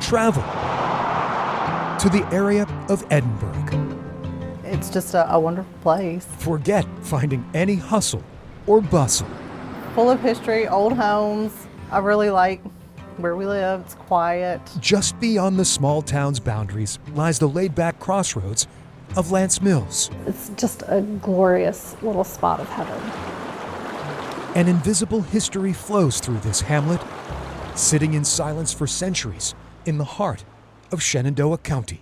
travel to the area of Edinburgh. It's just a wonderful place. Forget finding any hustle or bustle. Full of history, old homes. I really like where we live. It's quiet. Just beyond the small town's boundaries lies the laid-back crossroads of Lantz Mills. It's just a glorious little spot of heaven. An invisible history flows through this hamlet, sitting in silence for centuries in the heart of Shenandoah County.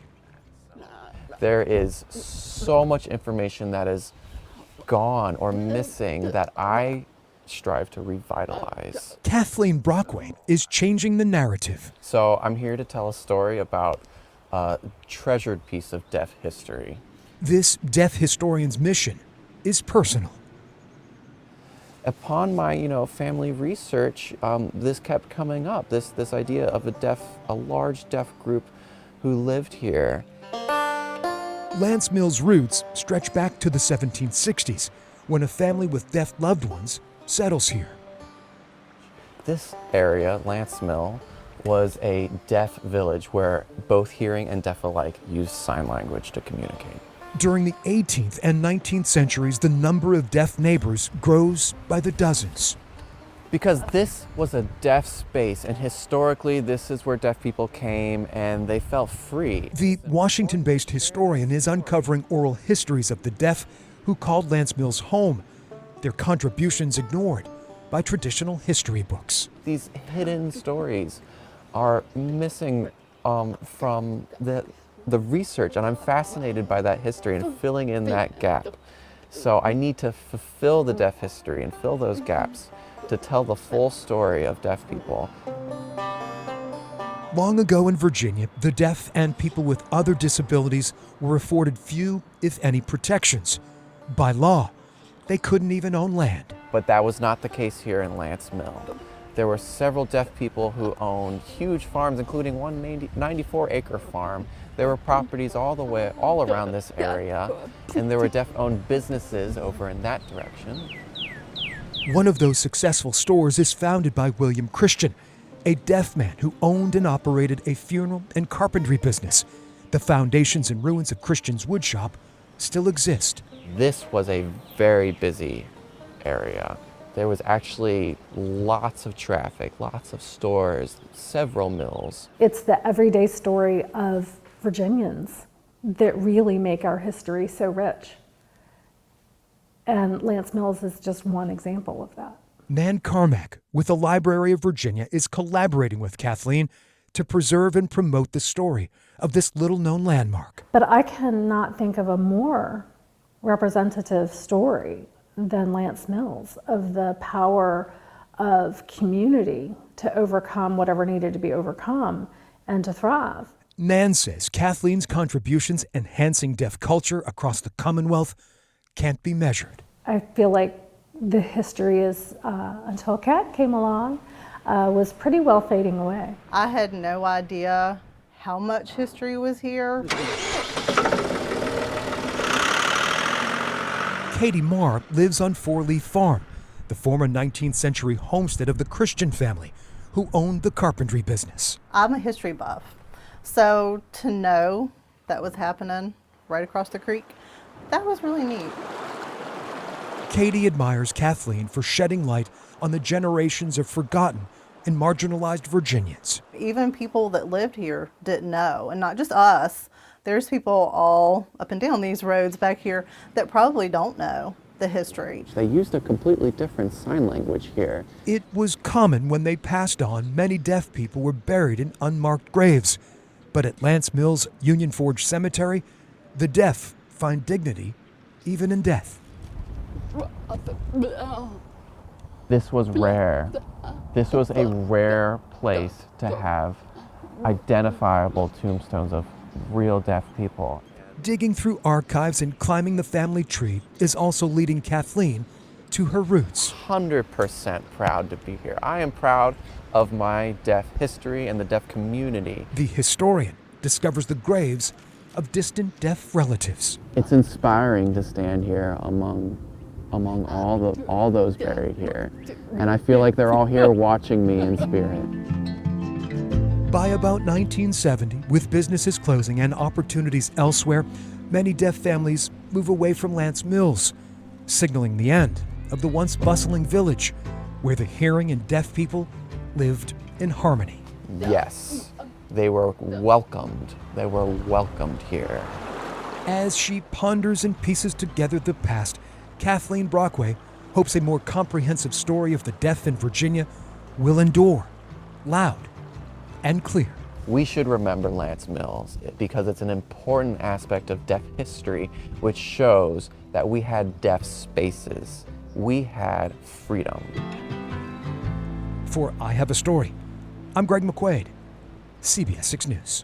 There is so much information that is gone or missing that I strive to revitalize. Kathleen Brockway is changing the narrative. So I'm here to tell a story about a treasured piece of deaf history. This deaf historian's mission is personal. Upon my, family research, this kept coming up. This idea of a large deaf group who lived here. Lantz Mills' roots stretch back to the 1760s, when a family with deaf loved ones settles here. This area, Lantz Mill, was a deaf village where both hearing and deaf alike used sign language to communicate. During the 18th and 19th centuries, the number of deaf neighbors grows by the dozens. Because this was a deaf space, and historically this is where deaf people came and they felt free. The Washington-based historian is uncovering oral histories of the deaf who called Lantz Mills home, their contributions ignored by traditional history books. These hidden stories are missing from the research, and I'm fascinated by that history and filling in that gap. So I need to fulfill the deaf history and fill those gaps to tell the full story of deaf people. Long ago in Virginia, the deaf and people with other disabilities were afforded few, if any, protections. By law, they couldn't even own land. But that was not the case here in Lantz Mill. There were several deaf people who owned huge farms, including one 94-acre farm. There were properties all around this area, and there were deaf-owned businesses over in that direction. One of those successful stores is founded by William Christian, a deaf man who owned and operated a funeral and carpentry business. The foundations and ruins of Christian's woodshop still exist. This was a very busy area. There was actually lots of traffic, lots of stores, several mills. It's the everyday story of Virginians that really make our history so rich. And Lantz Mills is just one example of that. Nan Carmack with the Library of Virginia is collaborating with Kathleen to preserve and promote the story of this little-known landmark. But I cannot think of a more representative story than Lantz Mills, of the power of community to overcome whatever needed to be overcome and to thrive. Nan says Kathleen's contributions enhancing deaf culture across the Commonwealth can't be measured. I feel like the history is, until Kat came along, was pretty well fading away. I had no idea how much history was here. Katie Marr lives on Four Leaf Farm, the former 19th century homestead of the Christian family who owned the carpentry business. I'm a history buff, so to know that was happening right across the creek, that was really neat. Katie admires Kathleen for shedding light on the generations of forgotten and marginalized Virginians. Even people that lived here didn't know, and not just us. There's people all up and down these roads back here that probably don't know the history. They used a completely different sign language here. It was common when they passed on, many deaf people were buried in unmarked graves. But at Lantz Mills Union Forge Cemetery, the deaf find dignity even in death. This was rare. This was a rare place to have identifiable tombstones of real deaf people. Digging through archives and climbing the family tree is also leading Kathleen to her roots. 100% proud to be here. I am proud of my deaf history and the deaf community. The historian discovers the graves of distant deaf relatives. It's inspiring to stand here among all those buried here. And I feel like they're all here watching me in spirit. By about 1970, with businesses closing and opportunities elsewhere, many deaf families move away from Lantz Mills, signaling the end of the once bustling village where the hearing and deaf people lived in harmony. Yes, they were welcomed. They were welcomed here. As she ponders and pieces together the past, Kathleen Brockway hopes a more comprehensive story of the deaf in Virginia will endure, loud and clear. We should remember Lantz Mills because it's an important aspect of deaf history, which shows that we had deaf spaces. We had freedom. For I Have a Story, I'm Greg McQuaid, CBS 6 News.